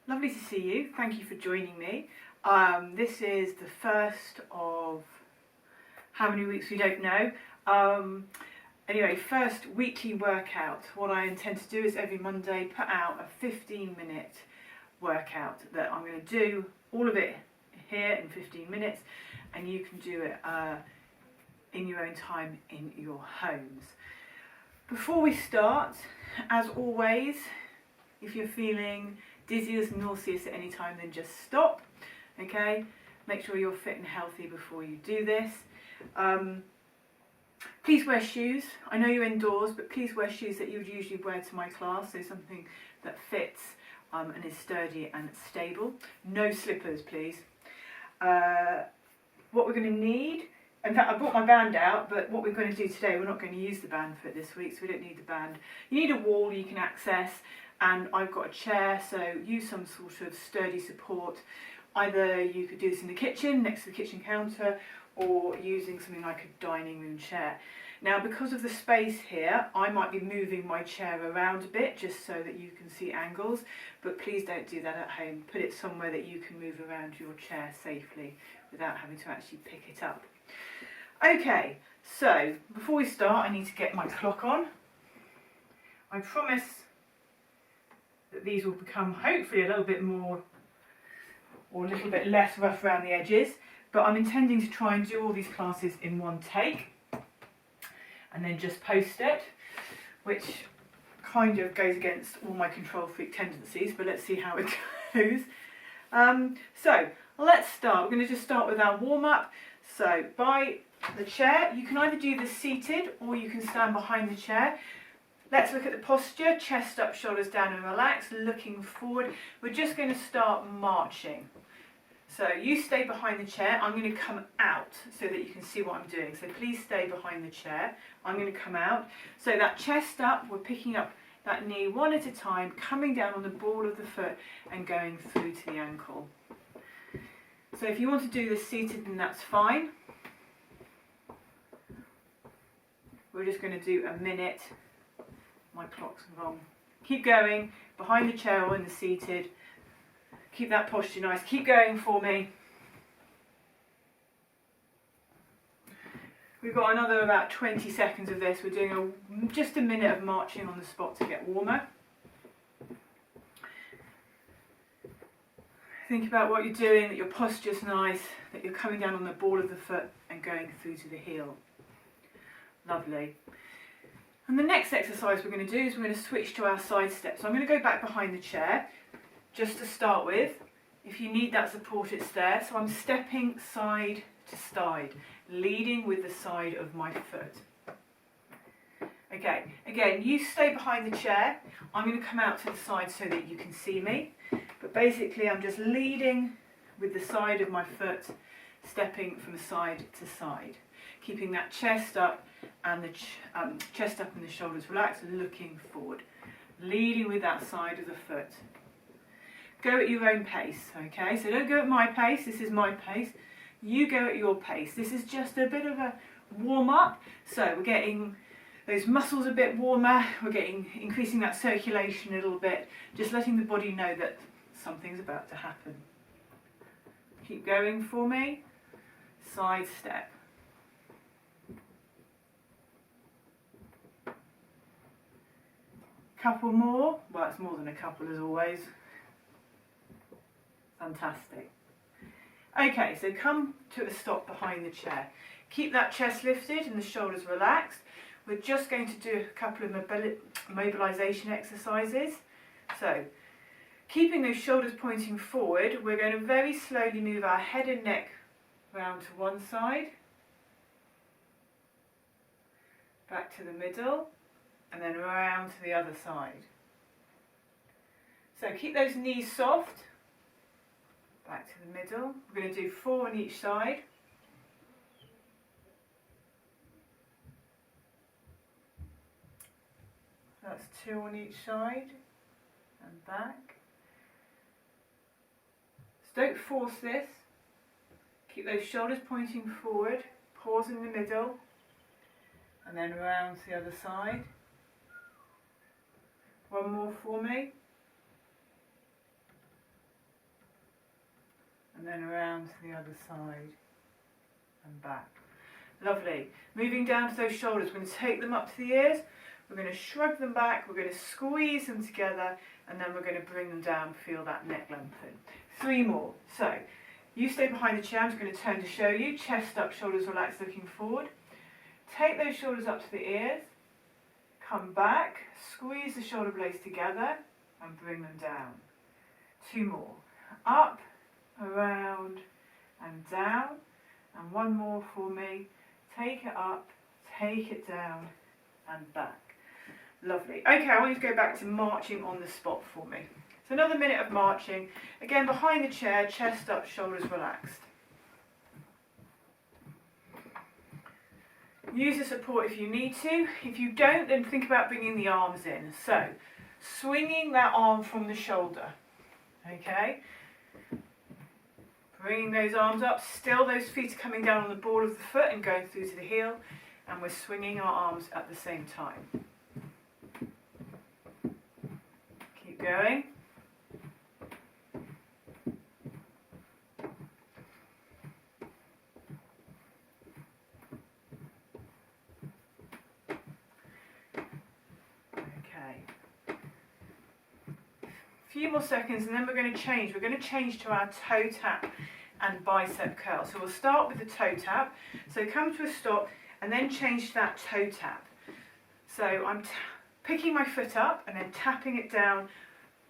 Lovely to see you. Thank you for joining me. This is the first of how many weeks we don't know. Anyway, first weekly workout. What I intend to do is every Monday put out a 15-minute workout that I'm going to do all of it here in 15 minutes, and you can do it in your own time in your homes. Before we start, as always, if you're feeling dizziness, nauseous at any time, then just stop. Okay, make sure you're fit and healthy before you do this. Please wear shoes. I know you're indoors, but please wear shoes that you would usually wear to my class, so something that fits and is sturdy and stable. No slippers, please. What we're going to need, in fact I brought my band out, but what we're going to do today, we're not going to use the band for it this week, so we don't need the band. You need a wall you can access, and I've got a chair, so use some sort of sturdy support. Either you could do this in the kitchen, next to the kitchen counter, or using something like a dining room chair. Now, because of the space here, I might be moving my chair around a bit just so that you can see angles, but please don't do that at home. Put it somewhere that you can move around your chair safely without having to actually pick it up. Okay, so before we start, I need to get my clock on. I promise that these will become hopefully a little bit more or a little bit less rough around the edges, but I'm intending to try and do all these classes in one take and then just post it, which kind of goes against all my control freak tendencies, but let's see how it goes. So let's start. We're going to just start with our warm-up. So by the chair, you can either do this seated or you can stand behind the chair. Let's look at the posture, chest up, shoulders down and relax, looking forward. We're just going to start marching. So you stay behind the chair, I'm going to come out so that you can see what I'm doing. So please stay behind the chair, I'm going to come out. So that chest up, we're picking up that knee one at a time, coming down on the ball of the foot and going through to the ankle. So if you want to do this seated, then that's fine. We're just going to do a minute. My clock's wrong. Keep going, behind the chair or in the seated. Keep that posture nice. Keep going for me. We've got another about 20 seconds of this. We're doing just a minute of marching on the spot to get warmer. Think about what you're doing, that your posture's nice, that you're coming down on the ball of the foot and going through to the heel. Lovely. And the next exercise we're going to do is we're going to switch to our side step. So I'm going to go back behind the chair just to start with. If you need that support, it's there. So I'm stepping side to side, leading with the side of my foot. Okay, again, you stay behind the chair. I'm going to come out to the side so that you can see me. But basically, I'm just leading with the side of my foot, stepping from side to side, keeping that chest up and the chest up and the shoulders relaxed, looking forward, leading with that side of the foot. Go at your own pace, okay? So don't go at my pace, this is my pace. You go at your pace. This is just a bit of a warm-up. So we're getting those muscles a bit warmer, we're increasing that circulation a little bit, just letting the body know that something's about to happen. Keep going for me. Side step. Couple more. Well, it's more than a couple as always. Fantastic. Okay, so come to a stop behind the chair. Keep that chest lifted and the shoulders relaxed. We're just going to do a couple of mobilization exercises. So, keeping those shoulders pointing forward, we're going to very slowly move our head and neck round to one side, back to the middle, and then around to the other side. So keep those knees soft, back to the middle. We're going to do 4 on each side. That's 2 on each side, and back. So don't force this. Keep those shoulders pointing forward, pause in the middle, and then around to the other side. One more for me. and then around to the other side and back. Lovely. Moving down to those shoulders, we're going to take them up to the ears, we're going to shrug them back, we're going to squeeze them together, and then we're going to bring them down, feel that neck lengthen. 3 more. So, you stay behind the chair, I'm just going to turn to show you, chest up, shoulders relaxed, looking forward. Take those shoulders up to the ears, come back, squeeze the shoulder blades together, and bring them down. 2 more. Up, around, and down. And 1 more for me. Take it up, take it down, and back. Lovely. Okay, I want you to go back to marching on the spot for me. So another minute of marching. Again, behind the chair, chest up, shoulders relaxed. Use the support if you need to. If you don't, then think about bringing the arms in. So, swinging that arm from the shoulder. Okay? Bringing those arms up. Still, those feet are coming down on the ball of the foot and going through to the heel. And we're swinging our arms at the same time. Keep going. Few more seconds and then we're going to change. We're going to change to our toe tap and bicep curl. So we'll start with the toe tap. So come to a stop and then change to that toe tap. So I'm picking my foot up and then tapping it down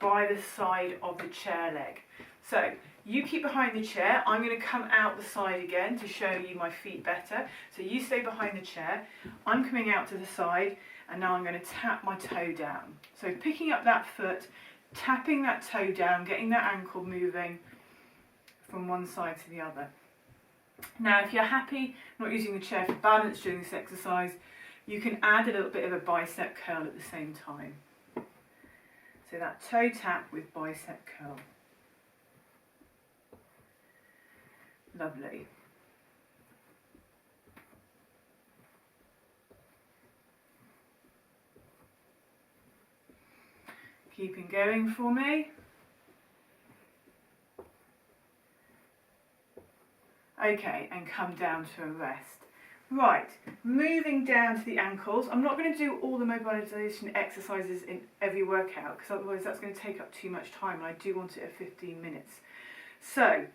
by the side of the chair leg. So you keep behind the chair. I'm going to come out the side again to show you my feet better. So you stay behind the chair. I'm coming out to the side and now I'm going to tap my toe down. So picking up that foot, tapping that toe down, getting that ankle moving from one side to the other. Now, if you're happy not using the chair for balance during this exercise, you can add a little bit of a bicep curl at the same time. So that toe tap with bicep curl. Lovely. Keeping going for me. Okay, and come down to a rest. Right, moving down to the ankles. I'm not going to do all the mobilization exercises in every workout because otherwise that's going to take up too much time and I do want it at 15 minutes. So,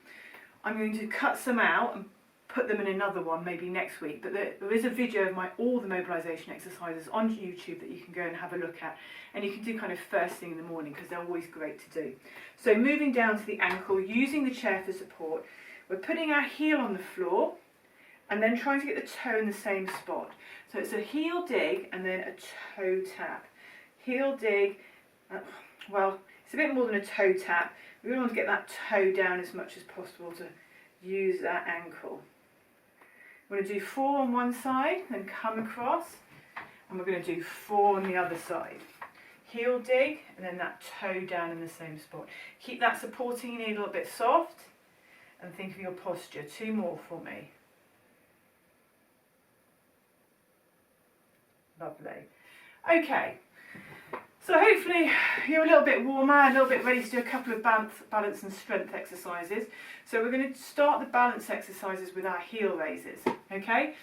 I'm going to cut some out and put them in another one maybe next week, but there is a video of all the mobilization exercises on YouTube that you can go and have a look at, and you can do kind of first thing in the morning because they're always great to do. So moving down to the ankle, using the chair for support, we're putting our heel on the floor and then trying to get the toe in the same spot. So it's a heel dig and then a toe tap. Heel dig, well, it's a bit more than a toe tap. We really want to get that toe down as much as possible to use that ankle. We're going to do 4 on one side, then come across, and we're going to do 4 on the other side. Heel dig, and then that toe down in the same spot. Keep that supporting knee a little bit soft, and think of your posture. 2 more for me. Lovely. Okay, so hopefully you're a little bit warmer, a little bit ready to do a couple of balance and strength exercises. So we're going to start the balance exercises with our heel raises, okay?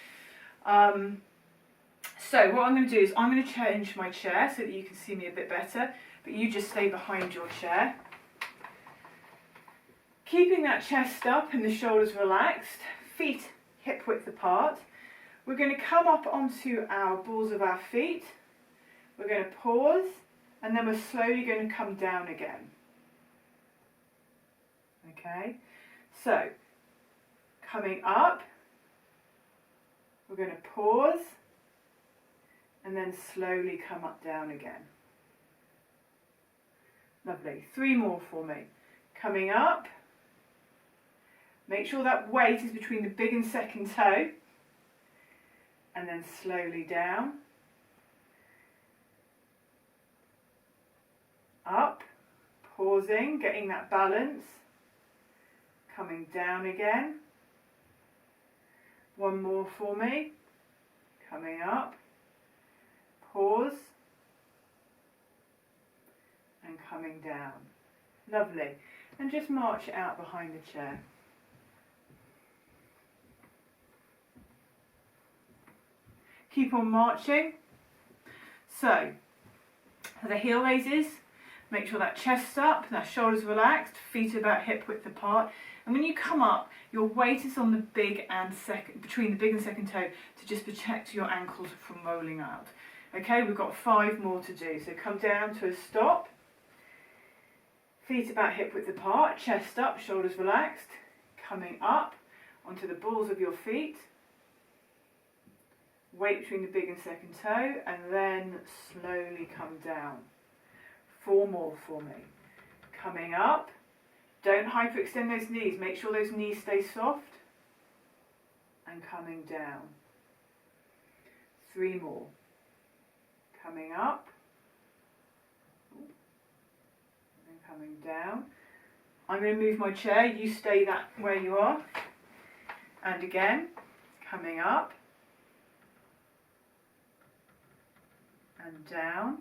So what I'm going to do is I'm going to change my chair so that you can see me a bit better, but you just stay behind your chair. Keeping that chest up and the shoulders relaxed, feet hip width apart. We're going to come up onto our balls of our feet. We're going to pause, and then we're slowly going to come down again. Okay, so coming up, we're going to pause, and then slowly come up down again. Lovely. 3 more for me. Coming up, make sure that weight is between the big and second toe, and then slowly down. Up, pausing, getting that balance, coming down again. 1 more for me, coming up, pause, and coming down. Lovely. And just march it out behind the chair. keep on marching. So, for the heel raises, make sure that chest's up, that shoulder's relaxed, feet are about hip width apart. And when you come up, your weight is on the big and second, between the big and second toe to just protect your ankles from rolling out. Okay, we've got 5 more to do. So come down to a stop. Feet about hip width apart, chest up, shoulders relaxed. Coming up onto the balls of your feet. Weight between the big and second toe, and then slowly come down. 4 more for me. Coming up. Don't hyperextend those knees. Make sure those knees stay soft. And coming down. 3 more. Coming up. And coming down. I'm going to move my chair. You stay that where you are. And again. Coming up. And down.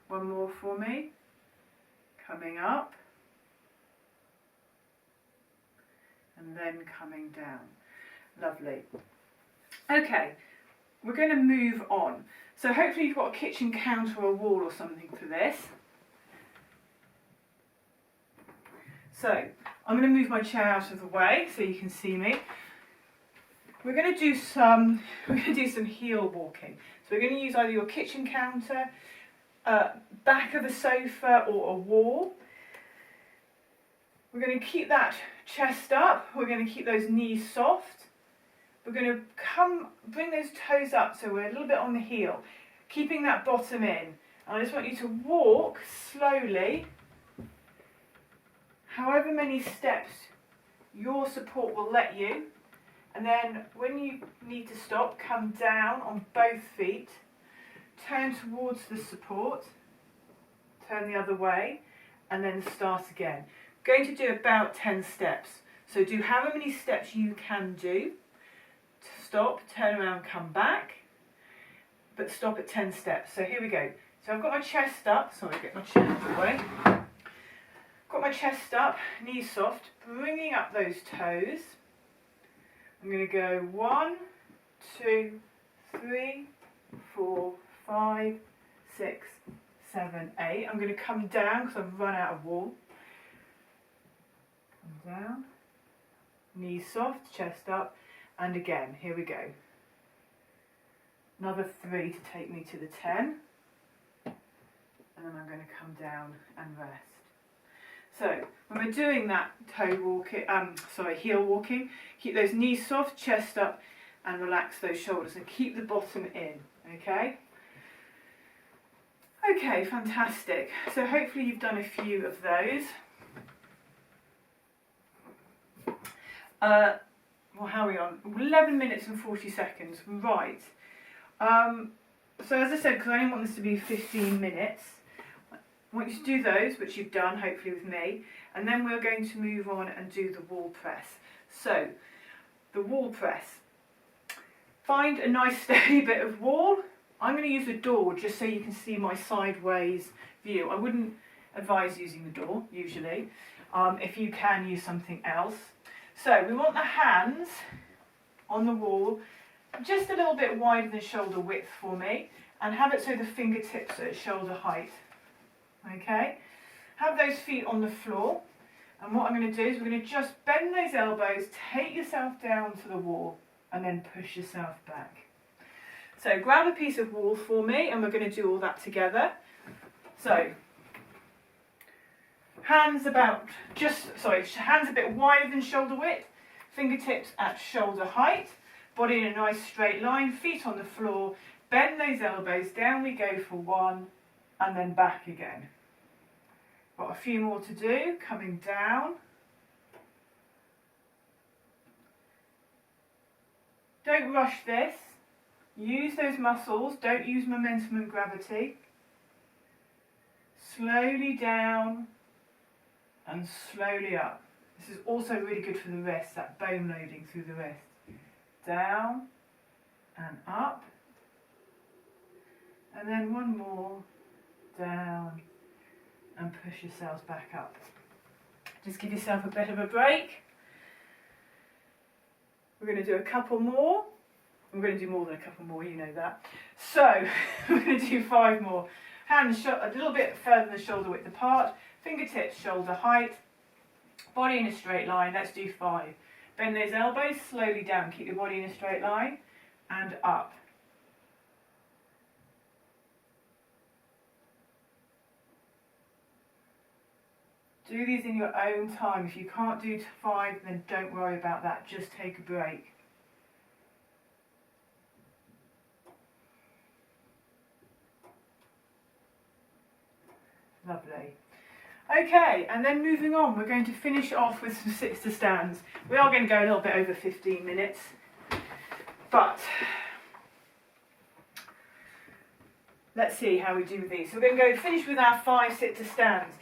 1 more for me. Coming up. And then coming down. Lovely. Okay, we're going to move on. So hopefully you've got a kitchen counter or a wall or something for this. So I'm going to move my chair out of the way so you can see me. We're going to do some heel walking. So we're going to use either your kitchen counter, back of a sofa or a wall. We're going to keep that chest up. We're going to keep those knees soft. We're going to bring those toes up so we're a little bit on the heel, keeping that bottom in. And I just want you to walk slowly, however many steps your support will let you. And then when you need to stop, come down on both feet, turn towards the support, turn the other way, and then start again. Going to do about 10 steps. So do however many steps you can do. Stop, turn around, come back, but stop at 10 steps. So here we go. So I've got my chest up. Sorry, get my chair out of the way. Got my chest up, knees soft, bringing up those toes. I'm going to go 1, 2, 3, 4, 5, 6, 7, 8. I'm going to come down because I've run out of wall. Come down, knees soft, chest up, and again, here we go. Another 3 to take me to the 10. And then I'm going to come down and rest. So when we're doing that heel walking, keep those knees soft, chest up, and relax those shoulders and keep the bottom in, okay? Okay, fantastic. So hopefully you've done a few of those. Well, how are we on? 11 minutes and 40 seconds, right. So as I said, because I only want this to be 15 minutes, I want you to do those, which you've done, hopefully with me, and then we're going to move on and do the wall press. So, the wall press. Find a nice steady bit of wall. I'm going to use a door just so you can see my sideways view. I wouldn't advise using the door, usually. If you can, use something else. So, we want the hands on the wall just a little bit wider than shoulder width for me, and have it so the fingertips are at shoulder height. Okay? Have those feet on the floor, and what I'm going to do is we're going to just bend those elbows, take yourself down to the wall, and then push yourself back. So grab a piece of wall for me, and we're going to do all that together. So hands a bit wider than shoulder width, fingertips at shoulder height, body in a nice straight line, feet on the floor, bend those elbows, down we go for 1, and then back again. Got a few more to do, coming down. Don't rush this. Use those muscles, don't use momentum and gravity. Slowly down and slowly up. This is also really good for the wrist, that bone loading through the wrist. Down and up. And then one more, down, and push yourselves back up. Just give yourself a bit of a break. We're going to do a couple more. I'm going to do more than a couple more, you know that. So we're going to do 5 more. Hands a little bit further than shoulder width apart, fingertips shoulder height, body in a straight line. Let's do 5. Bend those elbows slowly down, keep your body in a straight line, and up. Do these in your own time. If you can't do 5, then don't worry about that, just take a break. Lovely. Okay, and then moving on, we're going to finish off with some sits to stands. We are going to go a little bit over 15 minutes, but let's see how we do with these. So we're going to go finish with our 5 sit to stands.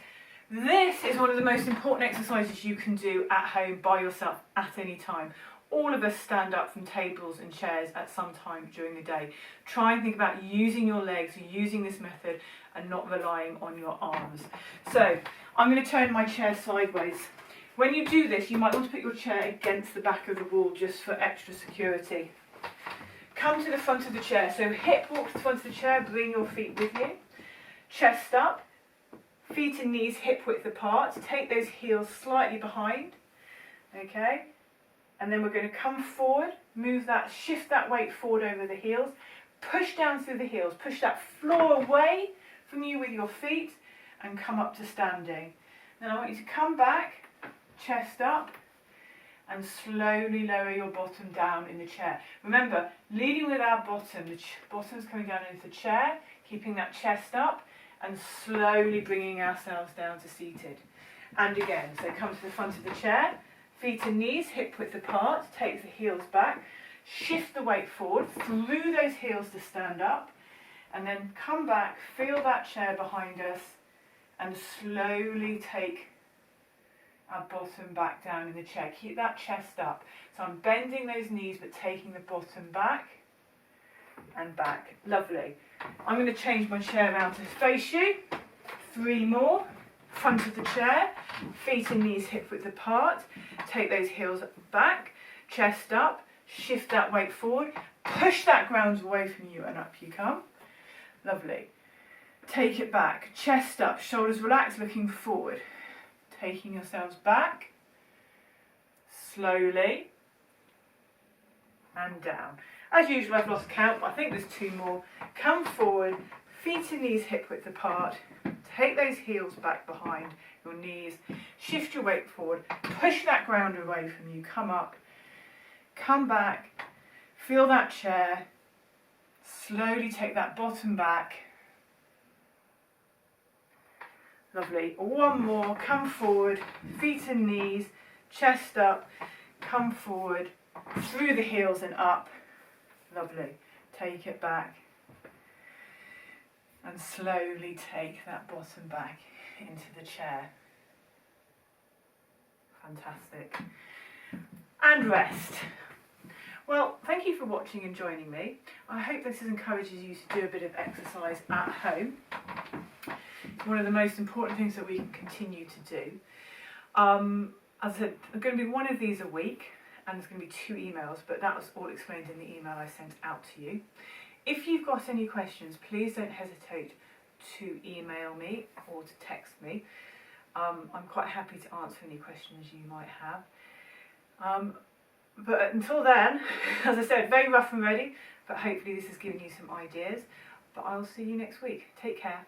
This is one of the most important exercises you can do at home by yourself at any time. All of us stand up from tables and chairs at some time during the day. Try and think about using your legs, using this method, and not relying on your arms. So I'm going to turn my chair sideways. When you do this, you might want to put your chair against the back of the wall just for extra security. Come to the front of the chair. So hip walk to the front of the chair, bring your feet with you. Chest up, feet and knees hip width apart. Take those heels slightly behind. Okay? And then we're going to come forward, move that, shift that weight forward over the heels, push down through the heels, push that floor away from you with your feet and come up to standing. Then I want you to come back, chest up, and slowly lower your bottom down in the chair. Remember, leading with our bottom, the bottom's coming down into the chair, keeping that chest up and slowly bringing ourselves down to seated. And again, so come to the front of the chair, feet and knees hip width apart, take the heels back, shift the weight forward through those heels to stand up, and then come back, feel that chair behind us, and slowly take our bottom back down in the chair. Keep that chest up. So I'm bending those knees but taking the bottom back and back. Lovely. I'm going to change my chair around to face you. 3 more. Front of the chair, feet and knees hip width apart, take those heels back, chest up, shift that weight forward, push that ground away from you and up you come. Lovely. Take it back, chest up, shoulders relaxed, looking forward. Taking yourselves back, slowly, and down. As usual, I've lost count, but I think there's 2 more. Come forward, feet and knees hip width apart. Take those heels back behind your knees, shift your weight forward, push that ground away from you, come up, come back, feel that chair, slowly take that bottom back. Lovely. 1 more, come forward, feet and knees, chest up, come forward, through the heels and up. Lovely. Take it back. And slowly take that bottom back into the chair. Fantastic. And rest. Well, thank you for watching and joining me. I hope this encourages you to do a bit of exercise at home. It's one of the most important things that we can continue to do. As I said, I'm going to be 1 of these a week, and there's going to be 2 emails, but that was all explained in the email I sent out to you. If you've got any questions, please don't hesitate to email me or to text me. I'm quite happy to answer any questions you might have. But until then, as I said, very rough and ready, but hopefully this has given you some ideas. But I'll see you next week. Take care.